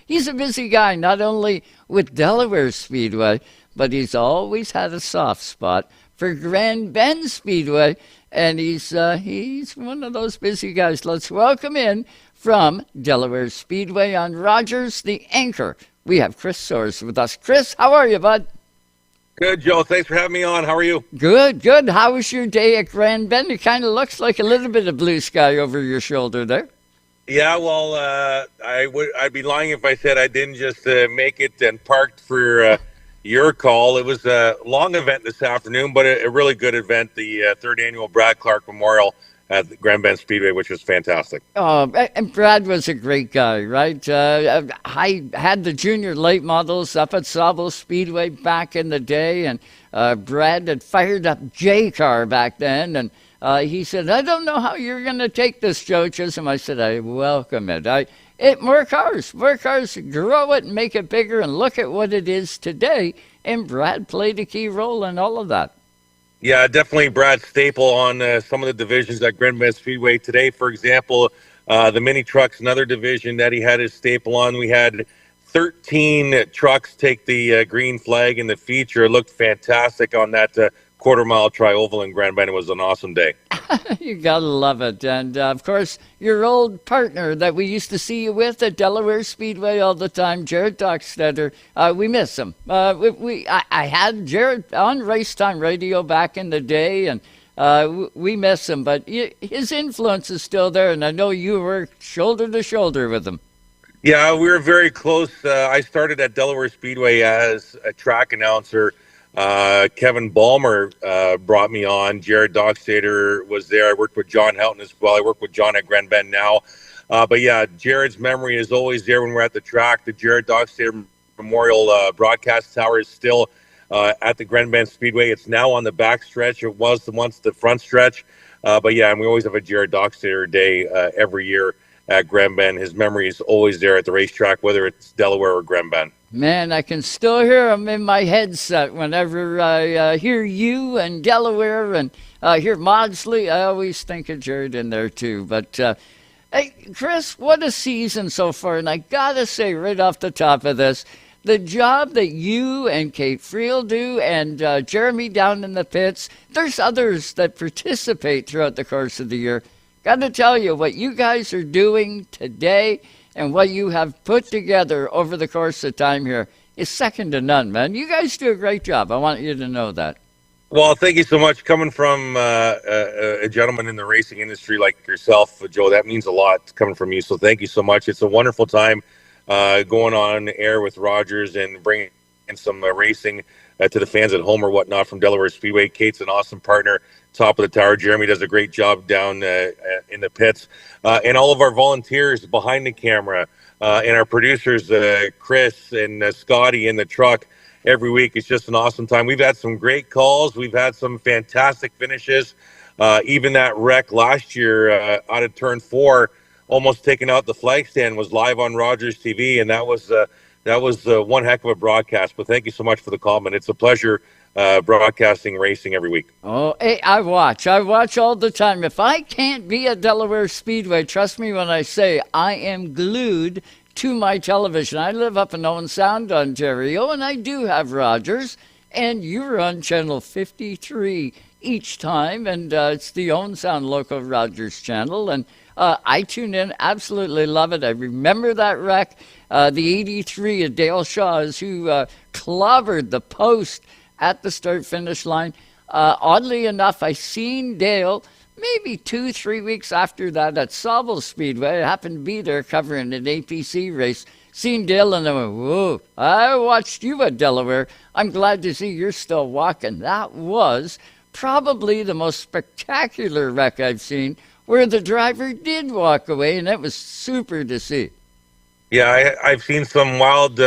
he's a busy guy, not only with Delaware Speedway, but he's always had a soft spot for Grand Bend Speedway, and he's one of those busy guys. Let's welcome in from Delaware Speedway on Rogers, the anchor. We have Chris Soares with us. Chris, how are you, bud? Good, Joe. Thanks for having me on. How are you? Good, good. How was your day at Grand Bend? It kind of looks like a little bit of blue sky over your shoulder there. Yeah, well, I'd be lying if I said I didn't just make it and parked for your call. It was a long event this afternoon, but a really good event, the third annual Brad Clark Memorial at the Grand Bend Speedway, which was fantastic. Oh, and Brad was a great guy, right? I had the junior late models up at Sauble Speedway back in the day, and Brad had fired up J Car back then, and he said, "I don't know how you're going to take this, Joe Chisholm." I said, "I welcome it. More cars, grow it and make it bigger, and look at what it is today." And Brad played a key role in all of that. Yeah, definitely Brad staple on some of the divisions at Grand Bend Speedway today. For example, the mini trucks, another division that he had his staple on. We had 13 trucks take the green flag in the feature. It looked fantastic on that quarter-mile tri-oval in Grand Bend. It was an awesome day. You gotta love it. And of course, your old partner that we used to see you with at Delaware Speedway all the time, Jared Dockstetter, we miss him. I had Jared on Racetime Radio back in the day, and we miss him. But his influence is still there, and I know you were shoulder to shoulder with him. Yeah, we were very close. I started at Delaware Speedway as a track announcer. Kevin Ballmer brought me on. Jared Dockstader was there. I worked with John Helton as well. I work with John at Grand Bend now. But yeah, Jared's memory is always there when we're at the track. The Jared Dockstader Memorial Broadcast Tower is still at the Grand Bend Speedway. It's now on the back stretch. It was once the front stretch. But yeah, and we always have a Jared Dockstader Day every year at Grand Bend. His memory is always there at the racetrack, whether it's Delaware or Grand Bend. Man, I can still hear him in my headset whenever I hear you and Delaware and hear Maudsley. I always think of Jared in there too. But hey, Chris, what a season so far. And I got to say right off the top of this, the job that you and Kate Friel do and Jeremy down in the pits, there's others that participate throughout the course of the year. Got to tell you, what you guys are doing today and what you have put together over the course of time here is second to none, man. You guys do a great job. I want you to know that. Well, thank you so much. Coming from a gentleman in the racing industry like yourself, Joe, that means a lot coming from you. So thank you so much. It's a wonderful time going on air with Rogers and bringing in some racing to the fans at home or whatnot from Delaware Speedway. Kate's an awesome partner. Top of the tower. Jeremy does a great job down in the pits. And all of our volunteers behind the camera and our producers, Chris and Scotty in the truck every week. It's just an awesome time. We've had some great calls. We've had some fantastic finishes. Even that wreck last year out of turn 4, almost taking out the flag stand, was live on Rogers TV. And that was one heck of a broadcast. But thank you so much for the comment. It's a pleasure broadcasting racing every week. Oh, hey, I watch all the time. If I can't be at Delaware Speedway, trust me when I say I am glued to my television. I live up in Owen Sound, Ontario, and I do have Rogers, and you're on channel 53 each time, and it's the Owen Sound local Rogers channel, and I tune in, absolutely love it. I remember that wreck, the 83 of Dale Shaw's, who clobbered the post at the start-finish line. Oddly enough, I seen Dale maybe 2-3 weeks after that at Sauble Speedway. I happened to be there covering an APC race. Seen Dale and I went, whoa, I watched you at Delaware. I'm glad to see you're still walking. That was probably the most spectacular wreck I've seen, where the driver did walk away, and it was super to see. Yeah, I've seen some wild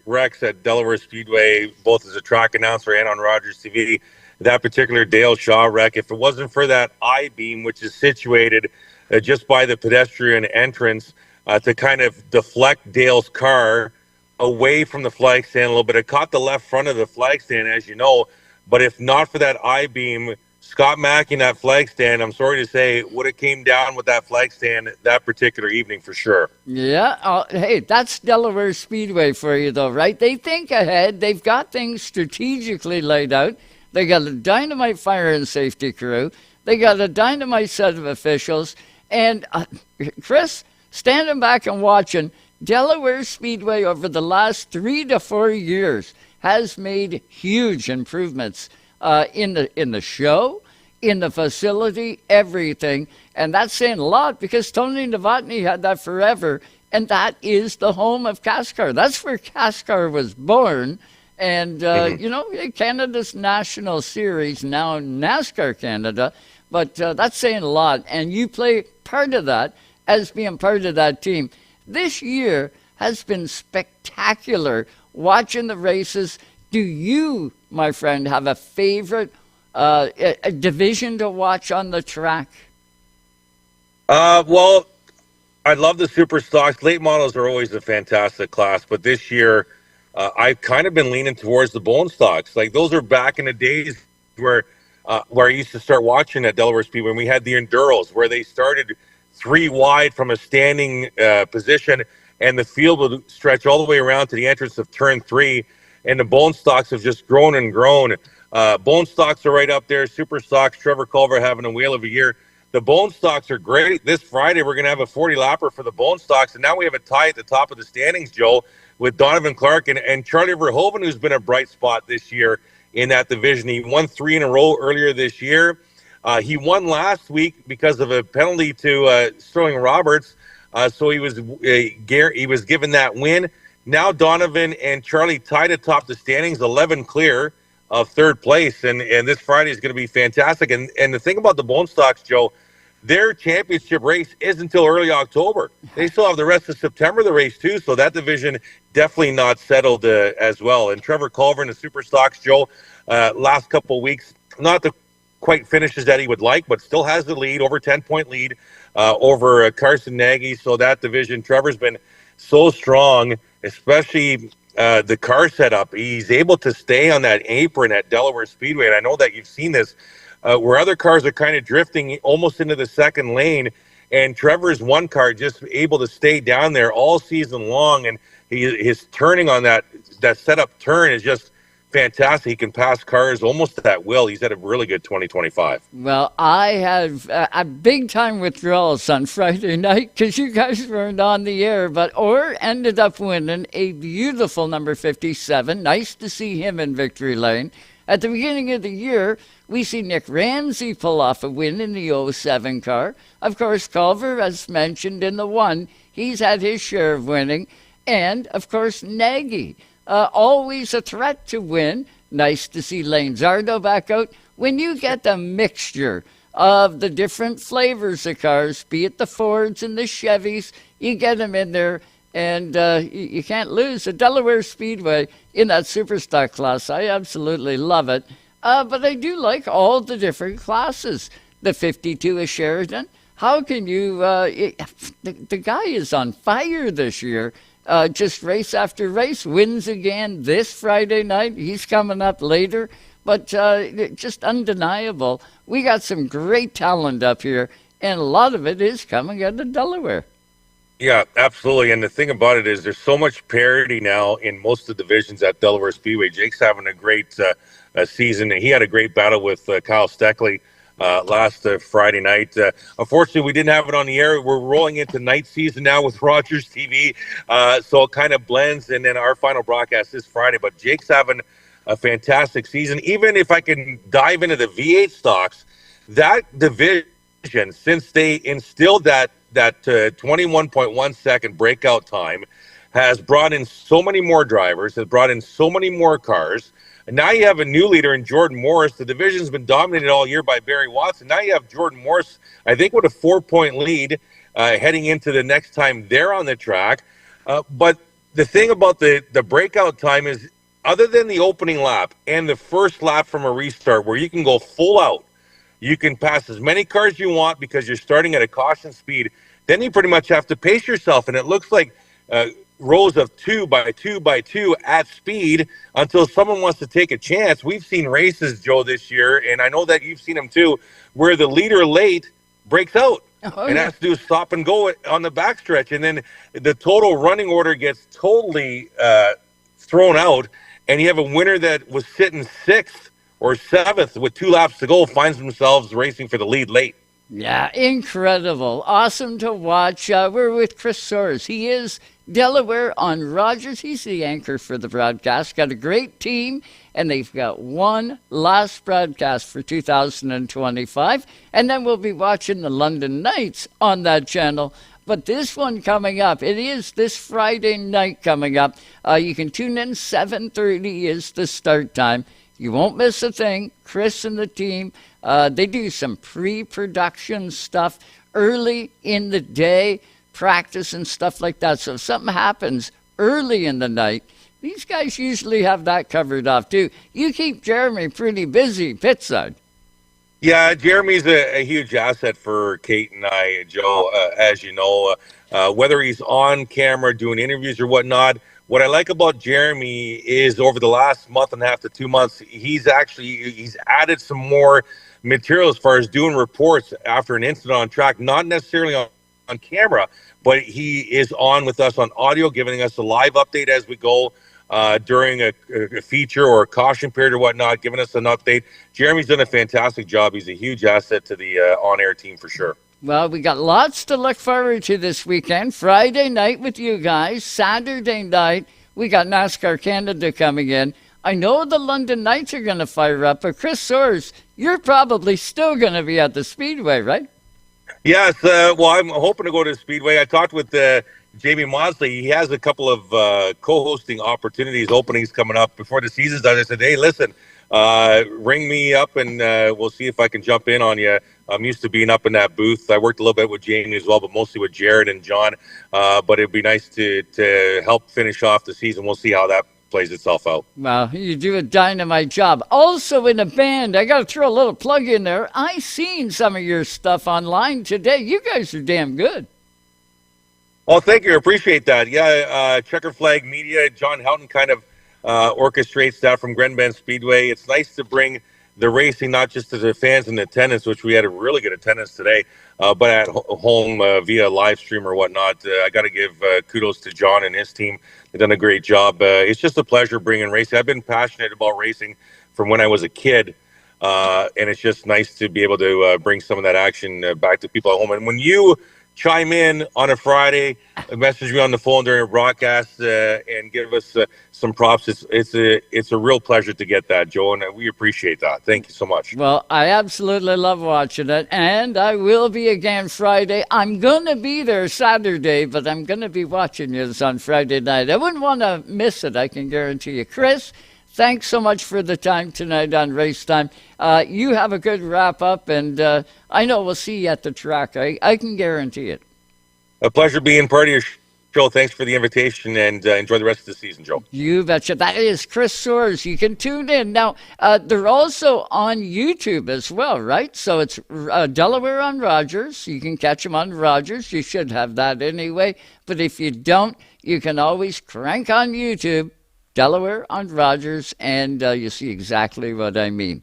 wrecks at Delaware Speedway, both as a track announcer and on Rogers TV. That particular Dale Shaw wreck, if it wasn't for that I-beam, which is situated just by the pedestrian entrance to kind of deflect Dale's car away from the flag stand a little bit. It caught the left front of the flag stand, as you know, but if not for that I-beam Scott Mackey in that flag stand, I'm sorry to say, would have came down with that flag stand that particular evening for sure. Yeah. Hey, that's Delaware Speedway for you, though, right? They think ahead. They've got things strategically laid out. They got a dynamite fire and safety crew. They got a dynamite set of officials. And Chris, standing back and watching, Delaware Speedway over the last 3 to 4 years has made huge improvements in the show, in the facility, everything. And that's saying a lot because Tony Novotny had that forever. And that is the home of CASCAR. That's where CASCAR was born. And, Canada's national series, now NASCAR Canada. But that's saying a lot. And you play part of that as being part of that team. This year has been spectacular watching the races. Do you, my friend, have a favorite a division to watch on the track? Well, I love the super stocks. Late models are always a fantastic class, but this year I've kind of been leaning towards the bone stocks. Like those are back in the days where I used to start watching at Delaware Speedway when we had the Enduros, where they started 3 wide from a standing position, and the field would stretch all the way around to the entrance of turn 3, and the bone stocks have just grown and grown. Bone stocks are right up there. Super stocks, Trevor Culver having a whale of a year. The bone stocks are great. This Friday, we're going to have a 40-lapper for the bone stocks, and now we have a tie at the top of the standings, Joe, with Donovan Clark and Charlie Verhoeven, who's been a bright spot this year in that division. He won 3 in a row earlier this year. He won last week because of a penalty to Sterling Roberts, so he was given that win. Now Donovan and Charlie tied atop the standings, 11 clear of third place, and this Friday is going to be fantastic. And the thing about the bone stocks, Joe, their championship race is until early October. They still have the rest of September the race too, so that division definitely not settled as well. And Trevor Culver in the super stocks, Joe, last couple of weeks, not the quite finishes that he would like, but still has the lead, over 10-point lead over Carson Nagy. So that division, Trevor's been so strong, especially the car setup. He's able to stay on that apron at Delaware Speedway, and I know that you've seen this, where other cars are kind of drifting almost into the second lane, and Trevor's one car just able to stay down there all season long, and his turning on that setup turn is just fantastic. He can pass cars almost at will. He's had a really good 2025. Well, I had a big-time withdrawals on Friday night because you guys weren't on the air, but Orr ended up winning a beautiful number 57. Nice to see him in victory lane. At the beginning of the year, we see Nick Ramsey pull off a win in the 07 car. Of course, Culver, as mentioned in the 1, he's had his share of winning. And, of course, Nagy. Always a threat to win. Nice to see Lane Zardo back out. When you get the mixture of the different flavors of cars, be it the Fords and the Chevys, you get them in there, and you can't lose. The Delaware Speedway in that Superstock class, I absolutely love it. But I do like all the different classes. The 52 is Sheridan. How can you... the guy is on fire this year. Just race after race, wins again this Friday night. He's coming up later, but just undeniable. We got some great talent up here, and a lot of it is coming out of Delaware. Yeah, absolutely. And the thing about it is there's so much parity now in most of the divisions at Delaware Speedway. Jake's having a great season, and he had a great battle with Kyle Steckley last Friday night. Unfortunately, we didn't have it on the air. We're rolling into night season now with Rogers TV, so it kind of blends, and then our final broadcast is Friday. But Jake's having a fantastic season. Even if I can dive into the V8 stocks, that division, since they instilled that 21.1 second breakout time, has brought in so many more drivers, has brought in so many more cars. And now you have a new leader in Jordan Morris. The division's been dominated all year by Barry Watson. Now you have Jordan Morris, I think, with a 4-point lead heading into the next time they're on the track. But the thing about the breakout time is, other than the opening lap and the first lap from a restart where you can go full out, you can pass as many cars you want because you're starting at a caution speed, then you pretty much have to pace yourself. And it looks like rows of 2x2x2 at speed until someone wants to take a chance. We've seen races, Joe, this year, and I know that you've seen them too, where the leader late breaks out and has to do stop and go on the backstretch, and then the total running order gets totally thrown out, and you have a winner that was sitting sixth or seventh with 2 laps to go finds themselves racing for the lead late. Yeah, incredible. Awesome to watch. We're with Chris Soares. He is Delaware on Rogers. He's the anchor for the broadcast. Got a great team, and they've got one last broadcast for 2025. And then we'll be watching the London Knights on that channel. But this one coming up, it is this Friday night coming up. You can tune in, 7:30 is the start time. You won't miss a thing. Chris and the team, they do some pre-production stuff early in the day, practice and stuff like that. So if something happens early in the night, these guys usually have that covered off too. You keep Jeremy pretty busy pitside. Yeah, Jeremy's a huge asset for Kate and I, Joe, as you know, whether he's on camera doing interviews or whatnot. What I like about Jeremy is over the last month and a half to 2 months, he's added some more material as far as doing reports after an incident on track, not necessarily on camera, but he is on with us on audio, giving us a live update as we go during a feature or a caution period or whatnot, giving us an update. Jeremy's done a fantastic job. He's a huge asset to the on-air team for sure. Well, we got lots to look forward to this weekend. Friday night with you guys. Saturday night, we got NASCAR Canada coming in. I know the London Knights are going to fire up, but Chris Soares, you're probably still going to be at the Speedway, right? Yes. Well, I'm hoping to go to the Speedway. I talked with Jamie Maudsley. He has a couple of co-hosting opportunities, openings coming up before the season's done. I said, hey, listen, ring me up and we'll see if I can jump in on you. I'm used to being up in that booth. I worked a little bit with Jamie as well, but mostly with Jared and John. But it'd be nice to help finish off the season. We'll see how that plays itself out. Well, you do a dynamite job. Also in a band, I got to throw a little plug in there. I seen some of your stuff online today. You guys are damn good. Oh, thank you. I appreciate that. Yeah, Checker Flag Media, John Houghton kind of orchestrates that from Grenben Speedway. It's nice to bring the racing not just to the fans and the attendance, which we had a really good attendance today, but at home via live stream or whatnot. I got to give kudos to John and his team. They've done a great job. It's just a pleasure bringing racing. I've been passionate about racing from when I was a kid, and it's just nice to be able to bring some of that action back to people at home. And when you chime in on a Friday, message me on the phone during a broadcast, and give us some props. It's a real pleasure to get that, Joe, and we appreciate that. Thank you so much. Well, I absolutely love watching it, and I will be again Friday. I'm going to be there Saturday, but I'm going to be watching you on Friday night. I wouldn't want to miss it, I can guarantee you. Chris, thanks so much for the time tonight on Race Time. You have a good wrap-up, and I know we'll see you at the track. I can guarantee it. A pleasure being part of your show. Thanks for the invitation, and enjoy the rest of the season, Joe. You betcha. That is Chris Soares. You can tune in. Now, they're also on YouTube as well, right? So it's Delaware on Rogers. You can catch them on Rogers. You should have that anyway. But if you don't, you can always crank on YouTube, Delaware on Rogers, and you'll see exactly what I mean.